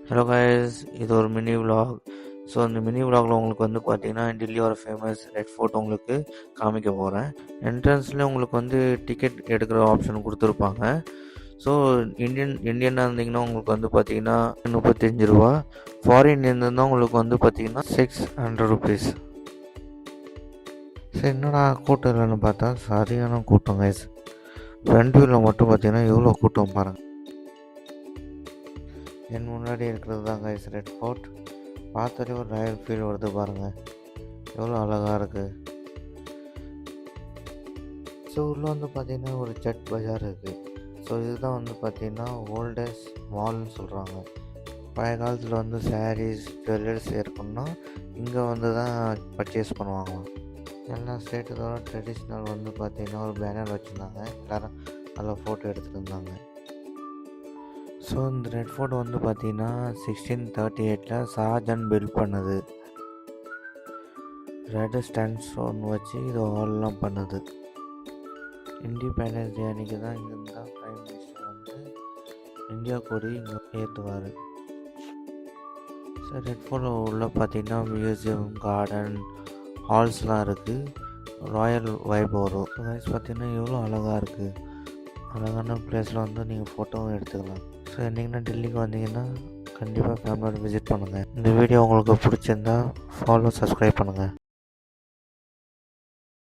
Hello guys, இது ஒரு mini vlog. So அந்த மினி vlogல உங்களுக்கு வந்து பார்த்தீங்கன்னா டெல்லியோட ஃபேமஸ் ரெட் ஃபோர்ட் உங்களுக்கு காமிக்க போகிறேன். என்ட்ரன்ஸில் உங்களுக்கு வந்து டிக்கெட் எடுக்கிற ஆப்ஷன் கொடுத்துருப்பாங்க. ஸோ இந்தியனாக இருந்தீங்கன்னா உங்களுக்கு வந்து பார்த்தீங்கன்னா 35 ரூபா. ஃபாரின் இருந்திருந்தால் உங்களுக்கு வந்து பார்த்தீங்கன்னா 600 ருபீஸ். சரி, என்னடா கூட்டம் இல்லைன்னு பார்த்தா சரியான கூட்டம் கைஸ். ஃப்ரண்ட் வியூவில் மட்டும் பார்த்தீங்கன்னா எவ்வளோ கூட்டம் பாருங்கள். என் முன்னாடி இருக்கிறது தான் கைஸ் ரெட் ஃபோர்ட். பார்த்தாலே ஒரு ராயல் ஃபீல் வருது பாருங்கள், எவ்வளோ அழகாக இருக்குது. ஸோ உள்ளே வந்து பார்த்திங்கன்னா ஒரு சட் பஜார் இருக்குது. ஸோ இதுதான் வந்து பார்த்திங்கன்னா ஓல்டஸ்ட் மால்னு சொல்கிறாங்க. பழைய காலத்தில் வந்து சாரீஸ் ஜுவல்லர்ஸ் இருக்கணும்னா இங்கே வந்து தான் பர்ச்சேஸ் பண்ணுவாங்களாம். எல்லா ஸ்டேட்டோட ட்ரெடிஷ்னல் வந்து பார்த்திங்கன்னா ஒரு பேனர் வச்சுருந்தாங்க, எல்லோரும் அதில் ஃபோட்டோ எடுத்துகிட்டு இருந்தாங்க. ஸோ இந்த ரெட் ஃபோர்ட் வந்து பார்த்திங்கன்னா 1638 ஷாஜகான் பில்ட் பண்ணது. ரெட் ஸ்டாண்ட் ஸ்டோன் வச்சு இது ஹால்லாம் பண்ணது. இண்டிபெண்டன்ஸ் டே அன்றைக்கி தான் இங்கேருந்து தான் ப்ரைம் மினிஸ்டர் வந்து இந்தியா கொடி இங்கே ஏற்றுவார். ஸோ ரெட் ஃபோர்ட்டில் உள்ள பார்த்திங்கன்னா மியூசியம், கார்டன், ஹால்ஸ்லாம் இருக்குது. ராயல் வைப் வரும். பார்த்திங்கன்னா எவ்வளோ அழகாக இருக்குது. அழகான பிளேஸில் வந்து நீங்கள் ஃபோட்டோவும் எடுத்துக்கலாம். ஸோ என்றைக்குன்னா டெல்லிக்கு வந்தீங்கன்னா கண்டிப்பாக ஃபேமிலியோட விசிட் பண்ணுங்கள். இந்த வீடியோ உங்களுக்கு பிடிச்சிருந்தா ஃபாலோ, சப்ஸ்கிரைப் பண்ணுங்கள்.